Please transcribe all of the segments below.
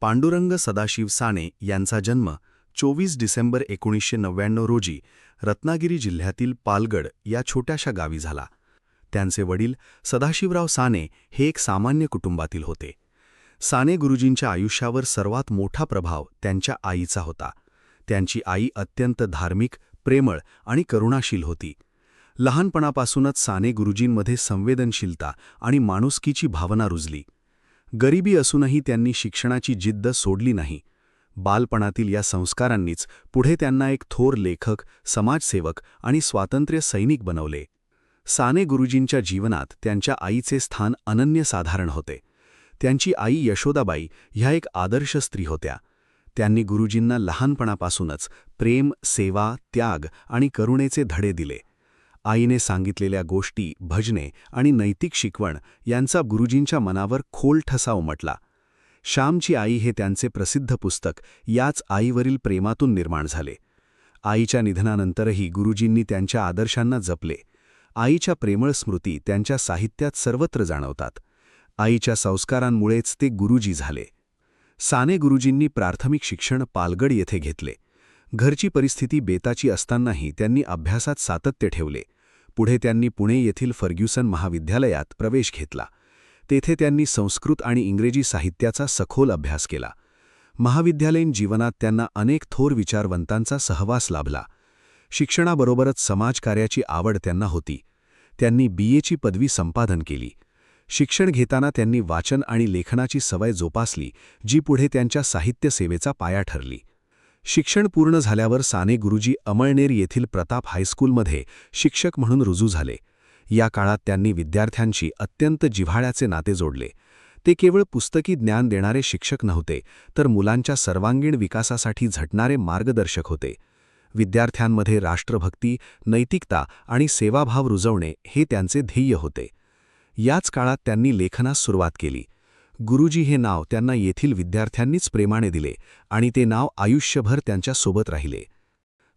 पांडुरंग सदाशिव साने यांचा जन्म 24 डिसेंबर 1999 रोजी रत्नागिरी जिल्ह्यातील पालगड या छोट्याशा गावी झाला. त्यांचे वडील सदाशिवराव साने हे एक सामान्य कुटुंबातील होते. साने गुरुजींच्या आयुष्यावर सर्वात मोठा प्रभाव त्यांच्या आईचा होता. त्यांची आई अत्यंत धार्मिक, प्रेमळ आणि करुणाशील होती. लहानपणापासूनच साने गुरुजींमध्ये संवेदनशीलता आणि माणुसकीची भावना रुजली. गरिबी असूनही त्यांनी शिक्षणाची जिद्द सोडली नाही. बालपणातील या संस्कारांनीच पुढे त्यांना एक थोर लेखक, समाजसेवक आणि स्वातंत्र्य सैनिक बनवले. साने गुरुजींच्या जीवनात त्यांच्या आईचे स्थान अनन्यसाधारण होते. त्यांची आई यशोदाबाई ह्या एक आदर्श स्त्री होत्या. त्यांनी गुरुजींना लहानपणापासूनच प्रेम, सेवा, त्याग आणि करुणेचे धडे दिले. आईने सांगितलेल्या गोष्टी, भजने आणि नैतिक शिकवण यांचा गुरुजींच्या मनावर खोल ठसा उमटला. श्यामची आई हे त्यांचे प्रसिद्ध पुस्तक याच आईवरील प्रेमातून निर्माण झाले. आईच्या निधनानंतरही गुरुजींनी त्यांच्या आदर्शांना जपले. आईच्या प्रेमळ स्मृती त्यांच्या साहित्यात सर्वत्र जाणवतात. आईच्या संस्कारांमुळेच ते गुरुजी झाले. साने गुरुजींनी प्राथमिक शिक्षण पालगड येथे घेतले. घरची परिस्थिती बेताची असतानाही त्यांनी अभ्यासात सातत्य ठेवले. पुढे त्यांनी पुणे येथील फर्ग्युसन महाविद्यालयात प्रवेश घेतला. तेथे त्यांनी संस्कृत आणि इंग्रजी साहित्याचा सखोल अभ्यास केला. महाविद्यालयीन जीवनात त्यांना अनेक थोर विचारवंतांचा सहवास लाभला. शिक्षणाबरोबरच समाजकार्याची आवड त्यांना होती. त्यांनी BA ची पदवी संपादन केली. शिक्षण घेताना त्यांनी वाचन आणि लेखनाची सवय जोपासली, जी पुढे त्यांच्या साहित्य सेवेचा पाया ठरली. शिक्षण पूर्ण झाल्यावर साने गुरुजी अमळनेर येथील प्रताप हायस्कूलमध्ये शिक्षक म्हणून रुजू झाले. या काळात त्यांनी विद्यार्थ्यांशी अत्यंत जिव्हाळ्याचे नाते जोडले. ते केवळ पुस्तकी ज्ञान देणारे शिक्षक नव्हते, तर मुलांच्या सर्वांगीण विकासासाठी झटणारे मार्गदर्शक होते. विद्यार्थ्यांमध्ये राष्ट्रभक्ती, नैतिकता आणि सेवाभाव रुजवणे हे त्यांचे ध्येय होते. याच काळात त्यांनी लेखनास सुरुवात केली. गुरुजी हे नाव त्यांना येथील विद्यार्थ्यांनीच प्रेमाने दिले आणि ते नाव आयुष्यभर त्यांच्यासोबत राहिले.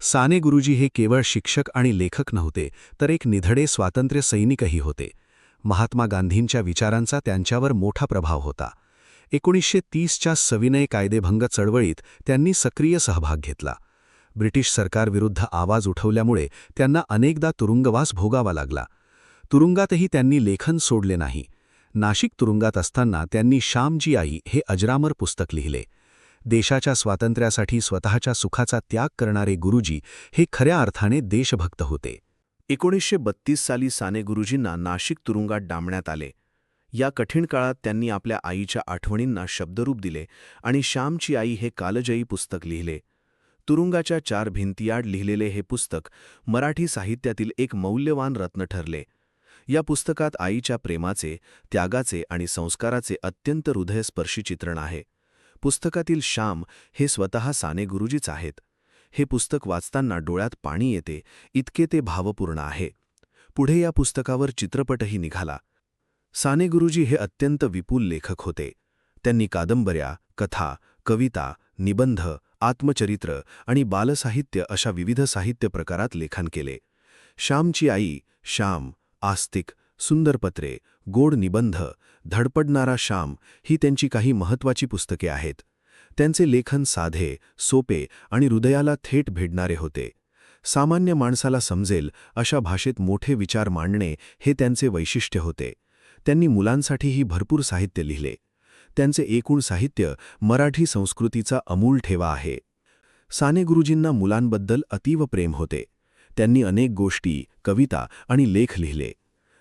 साने गुरुजी हे केवळ शिक्षक आणि लेखक नव्हते, तर एक निधडे स्वातंत्र्य सैनिकही होते. महात्मा गांधींच्या विचारांचा त्यांच्यावर मोठा प्रभाव होता. 1930च्या सविनय कायदेभंग चळवळीत त्यांनी सक्रिय सहभाग घेतला. ब्रिटिश सरकारविरुद्ध आवाज उठवल्यामुळे त्यांना अनेकदा तुरुंगवास भोगावा लागला. तुरुंगातही त्यांनी लेखन सोडले नाही. नाशिक तुरुंगात असताना त्यांनी श्यामची आई हे अजरामर पुस्तक लिहिले. देशाच्या स्वातंत्र्यासाठी स्वतःच्या सुखाचा त्याग करणारे गुरुजी हे खऱ्या अर्थाने देशभक्त होते. 1932 साली साने गुरुजींना नाशिक तुरुंगात डांबण्यात आले. या कठीण काळात त्यांनी आपल्या आईच्या आठवणींना शब्दरूप दिले आणि श्यामची आई हे कालजयी पुस्तक लिहिले. तुरुंगाच्या 4 भिंतीआड लिहिलेले हे पुस्तक मराठी साहित्यातील एक मौल्यवान रत्न ठरले. या पुस्तकात आईच्या प्रेमाचे, त्यागाचे आणि संस्काराचे अत्यंत हृदयस्पर्शी चित्रण आहे. पुस्तकातील श्याम हे स्वतः साने गुरुजीच आहेत. हे पुस्तक वाचताना डोळ्यात पाणी येते, इतके ते भावपूर्ण आहे. पुढे या पुस्तकावर चित्रपटही निघाला. साने गुरुजी हे अत्यंत विपुल लेखक होते. त्यांनी कादंबऱ्या, कथा, कविता, निबंध, आत्मचरित्र आणि बालसाहित्य अशा विविध साहित्य प्रकारात लेखन केले. श्यामची आई, श्याम, आस्तिक, सुंदरपत्रे, गोड निबंध, धडपडणारा श्याम ही त्यांची काही महत्त्वाची पुस्तके आहेत. त्यांचे लेखन साधे, सोपे आणि हृदयाला थेट भेटणारे होते. सामान्य माणसाला समजेल अशा भाषेत मोठे विचार मांडणे हे त्यांचे वैशिष्ट्य होते. त्यांनी मुलांसाठीही भरपूर साहित्य लिहिले. त्यांचे एकूण साहित्य मराठी संस्कृतीचा अमूल ठेवा आहे. साने गुरुजींना मुलांबद्दल अतीव प्रेम होते. त्यांनी अनेक गोष्टी, कविता आणि लेख लिहिले.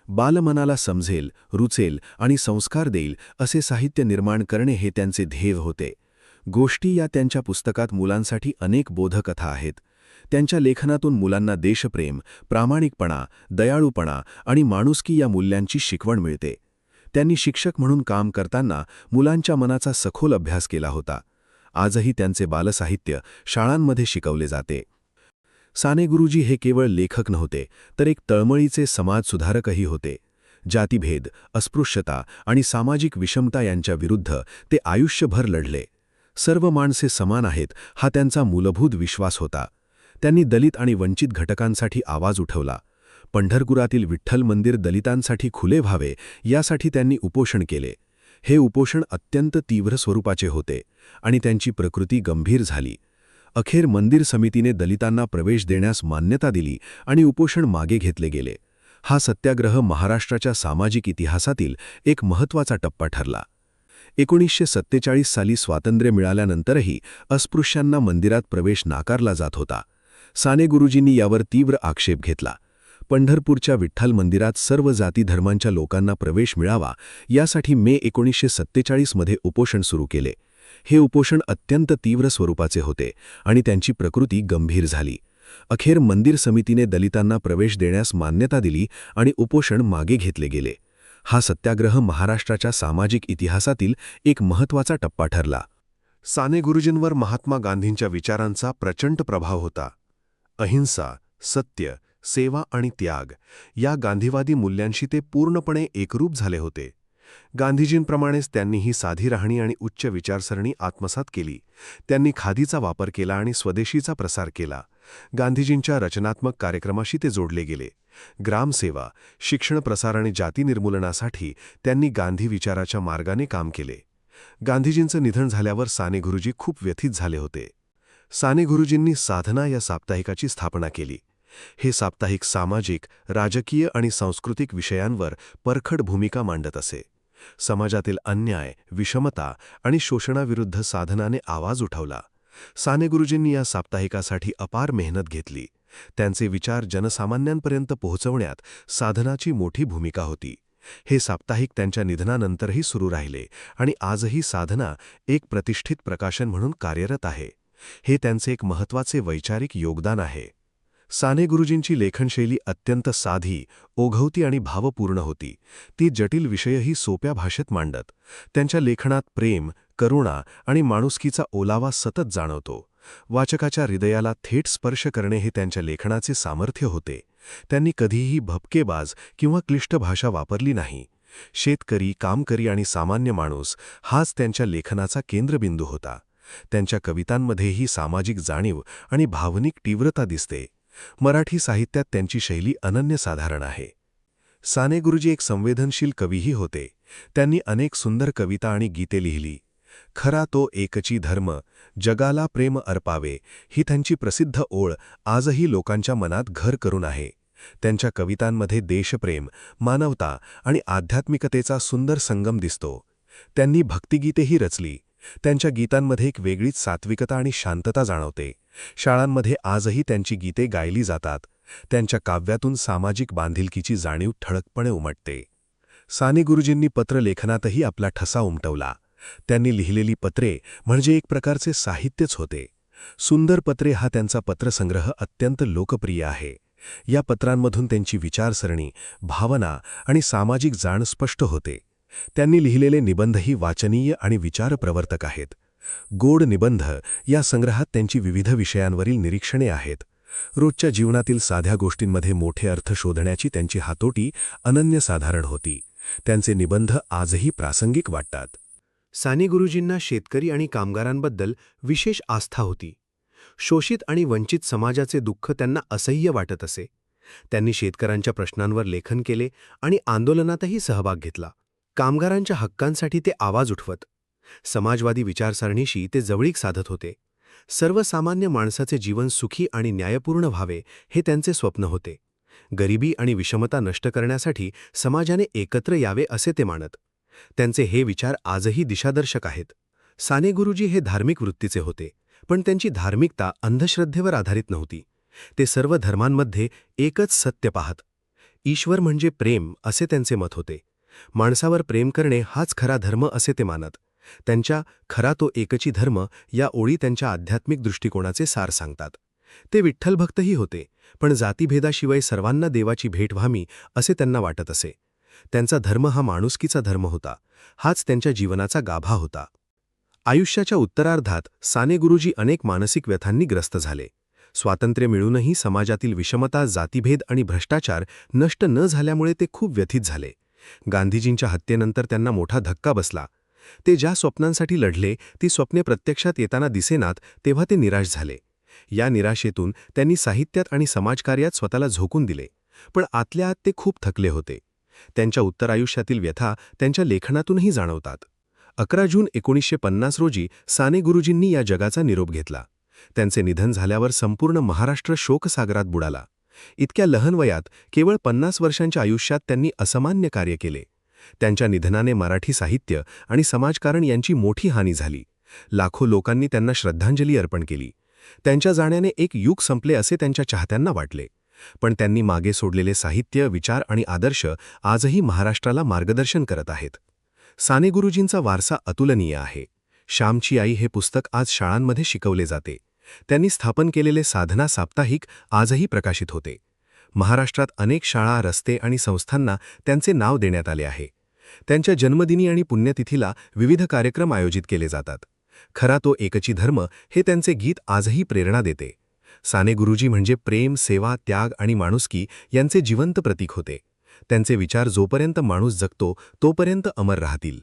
बालमनाला समजेल, रुचेल आणि संस्कार देईल असे साहित्य निर्माण करणे हे त्यांचे ध्येय होते. गोष्टी या त्यांच्या पुस्तकात मुलांसाठी अनेक बोधकथा आहेत. त्यांच्या लेखनातून मुलांना देशप्रेम, प्रामाणिकपणा, दयाळूपणा आणि माणुसकी या मूल्यांची शिकवण मिळते. त्यांनी शिक्षक म्हणून काम करताना मुलांच्या मनाचा सखोल अभ्यास केला होता. आजही त्यांचे बालसाहित्य शाळांमध्ये शिकवले जाते. साने गुरुजी हे केवळ लेखक नव्हते, तर एक तळमळीचे समाजसुधारकही होते. जातीभेद, अस्पृश्यता आणि सामाजिक विषमता यांच्या विरुद्ध ते आयुष्यभर लढले. सर्व माणसे समान आहेत हा त्यांचा मूलभूत विश्वास होता. त्यांनी दलित आणि वंचित घटकांसाठी आवाज उठवला. पंढरपुरातील विठ्ठल मंदिर दलितांसाठी खुले व्हावे यासाठी त्यांनी उपोषण केले. हे उपोषण अत्यंत तीव्र स्वरूपाचे होते आणि त्यांची प्रकृती गंभीर झाली. अखेर मंदिर समितीने दलितांना प्रवेश देण्यास मान्यता दिली आणि उपोषण मागे घेतले गेले. हा सत्याग्रह महाराष्ट्राच्या सामाजिक इतिहासातील एक महत्त्वाचा टप्पा ठरला. 1947 साली स्वातंत्र्य मिळाल्यानंतरही अस्पृश्यांना मंदिरात प्रवेश नाकारला जात होता. साने गुरुजींनी यावर तीव्र आक्षेप घेतला. पंढरपूरच्या विठ्ठल मंदिरात सर्व जाती धर्मांच्या लोकांना प्रवेश मिळावा यासाठी मे 1947 मध्ये उपोषण सुरू केले. हे उपोषण अत्यंत तीव्र स्वरूपाचे होते आणि त्यांची प्रकृती गंभीर झाली. अखेर मंदिर समितीने दलितांना प्रवेश देण्यास मान्यता दिली आणि उपोषण मागे घेतले गेले. हा सत्याग्रह महाराष्ट्राच्या सामाजिक इतिहासातील एक महत्त्वाचा टप्पा ठरला. साने गुरुजींवर महात्मा गांधींच्या विचारांचा प्रचंड प्रभाव होता. अहिंसा, सत्य, सेवा आणि त्याग या गांधीवादी मूल्यांशी ते पूर्णपणे एकरूप झाले होते. गांधीजींप्रमाणेच त्यांनीही साधी राहणी आणि उच्च विचारसरणी आत्मसात केली. त्यांनी खादीचा वापर केला आणि स्वदेशीचा प्रसार केला. गांधीजींच्या रचनात्मक कार्यक्रमाशी ते जोडले गेले. ग्रामसेवा, शिक्षण प्रसार आणि जाती निर्मूलनासाठी त्यांनी गांधी विचाराच्या मार्गाने काम केले. गांधीजींचं निधन झाल्यावर साने गुरुजी खूप व्यथित झाले होते. साने गुरुजींनी साधना या साप्ताहिकाची स्थापना केली. हे साप्ताहिक सामाजिक, राजकीय आणि सांस्कृतिक विषयांवर परखड भूमिका मांडत असे. समाजातील अन्याय, विषमता आणि शोषणाविरुद्ध साधनाने आवाज उठवला. साने गुरुजींनी या साप्ताहिकासाठी अपार मेहनत घेतली. त्यांचे विचार जनसामान्यांपर्यंत पोहोचवण्यात साधनाची मोठी भूमिका होती. हे साप्ताहिक त्यांच्या निधनानंतरही सुरू राहिले आणि आजही साधना एक प्रतिष्ठित प्रकाशन म्हणून कार्यरत आहे. हे त्यांचे एक महत्त्वाचे वैचारिक योगदान आहे. साने गुरुजींची लेखनशैली अत्यंत साधी, ओघवती आणि भावपूर्ण होती. ती जटिल विषयही सोप्या भाषेत मांडत. त्यांच्या लेखनात प्रेम, करुणा आणि माणुसकीचा ओलावा सतत जाणवतो. वाचकाच्या हृदयाला थेट स्पर्श करणे हे त्यांच्या लेखनाचे सामर्थ्य होते. त्यांनी कधीही भपकेबाज किंवा क्लिष्ट भाषा वापरली नाही. शेतकरी, कामकरी आणि सामान्य माणूस हाच त्यांच्या लेखनाचा केंद्रबिंदू होता. त्यांच्या कवितांमध्येही सामाजिक जाणीव आणि भावनिक तीव्रता दिसते. मराठी साहित्यात त्यांची शैली अनन्यसाधारण आहे. साने गुरुजी एक संवेदनशील कवीही होते. त्यांनी अनेक सुंदर कविता आणि गीते लिहिली. खरा तो एकची धर्म, जगाला प्रेम अर्पावे ही त्यांची प्रसिद्ध ओळ आजही लोकांच्या मनात घर करून आहे. त्यांच्या कवितांमध्ये देशप्रेम, मानवता आणि आध्यात्मिकतेचा सुंदर संगम दिसतो. त्यांनी भक्तिगीतेही रचली. त्यांच्या गीतांमध्ये एक वेगळीच सात्विकता आणि शांतता जाणवते. शाळांमध्ये आजही त्यांची गीते गायली जातात. त्यांच्या काव्यातून सामाजिक बांधिलकीची जाणीव ठळकपणे उमटते. साने गुरुजींनी पत्रलेखनातही आपला ठसा उमटवला. त्यांनी लिहिलेली पत्रे म्हणजे एक प्रकारचे साहित्यच होते. सुंदर पत्रे हा त्यांचा पत्रसंग्रह अत्यंत लोकप्रिय आहे. या पत्रांमधून त्यांची विचारसरणी, भावना आणि सामाजिक जाण स्पष्ट होते. त्यांनी लिहिलेले निबंधही वाचनीय आणि विचारप्रवर्तक आहेत. गोड निबंध या संग्रहात त्यांची विविध विषयांवरील निरीक्षणे आहेत. रोजच्या जीवनातील साध्या गोष्टींमध्ये मोठे अर्थ शोधण्याची त्यांची हातोटी अनन्यसाधारण होती. त्यांचे निबंध आजही प्रासंगिक वाटतात. साने गुरुजींना शेतकरी आणि कामगारांबद्दल विशेष आस्था होती. शोषित आणि वंचित समाजाचे दुःख त्यांना असह्य वाटत असे. त्यांनी शेतकऱ्यांच्या प्रश्नांवर लेखन केले आणि आंदोलनातही सहभाग घेतला. कामगारांच्या हक्कांसाठी ते आवाज उठवत. समाजवादी विचारसरणीशी ते जवळीक साधत होते. सर्वसामान्य माणसाचे जीवन सुखी आणि न्यायपूर्ण व्हावे हे त्यांचे स्वप्न होते. गरिबी आणि विषमता नष्ट करण्यासाठी समाजाने एकत्र यावे असे ते मानत. त्यांचे हे विचार आजही दिशादर्शक आहेत. साने गुरुजी हे धार्मिक वृत्तीचे होते, पण त्यांची धार्मिकता अंधश्रद्धेवर आधारित नव्हती. ते सर्व धर्मांमध्ये एकच सत्य पाहत. ईश्वर म्हणजे प्रेम असे त्यांचे मत होते. माणसावर प्रेम करणे हाच खरा धर्म असे ते मानत. त्यांच्या खरा तो एकची धर्म या ओळी त्यांच्या आध्यात्मिक दृष्टिकोनाचे सार सांगतात. ते विठ्ठलभक्तही होते, पण जातीभेदाशिवाय सर्वांना देवाची भेट व्हावी असे त्यांना वाटत असे. त्यांचा धर्म हा माणुसकीचा धर्म होता. हाच त्यांच्या जीवनाचा गाभा होता. आयुष्याच्या उत्तरार्धात साने गुरुजी अनेक मानसिक व्यथांनी ग्रस्त झाले. स्वातंत्र्य मिळूनही समाजातील विषमता, जातीभेद आणि भ्रष्टाचार नष्ट न झाल्यामुळे ते खूप व्यथित झाले. गांधीजींच्या हत्येनंतर त्यांना मोठा धक्का बसला. ते ज्या स्वप्नांसाठी लढले ती स्वप्ने प्रत्यक्षात येताना दिसेनात तेव्हा ते निराश झाले. या निराशेतून त्यांनी साहित्यात आणि समाजकार्यात स्वतःला झोकून दिले. पण आतल्या आत ते खूप थकले होते. त्यांच्या उत्तरायुष्यातील व्यथा त्यांच्या लेखनातूनही जाणवतात. 11 जून 1950 रोजी साने गुरुजींनी या जगाचा निरोप घेतला. त्यांचे निधन झाल्यावर संपूर्ण महाराष्ट्र शोकसागरात बुडाला. इतक्या लहान वयात केवळ 50 वर्षांच्या आयुष्यात त्यांनी असामान्य कार्य केले. त्यांच्या निधनाने मराठी साहित्य आणि समाजकारण यांची मोठी हानी झाली. लाखो लोकांनी त्यांना श्रद्धांजली अर्पण केली. त्यांच्या जाण्याने एक युग संपले असे त्यांच्या चाहत्यांना वाटले. पण त्यांनी मागे सोडलेले साहित्य, विचार आणि आदर्श आजही महाराष्ट्राला मार्गदर्शन करत आहेत. साने गुरुजींचा वारसा अतुलनीय आहे. श्यामची आई हे पुस्तक आज शाळांमध्ये शिकवले जाते. त्यांनी स्थापन केलेले साधना साप्ताहिक आजही प्रकाशित होते. महाराष्ट्रात अनेक शाळा, रस्ते आणि संस्थांना त्यांचे नाव देण्यात आले आहे. त्यांच्या जन्मदिनी आणि पुण्यतिथीला विविध कार्यक्रम आयोजित केले जातात. खरा तो एकची धर्म हे त्यांचे गीत आजही प्रेरणा देते. साने गुरुजी म्हणजे प्रेम, सेवा, त्याग आणि माणुसकी यांचे जिवंत प्रतीक होते. त्यांचे विचार जोपर्यंत माणूस जगतो तोपर्यंत अमर राहतील.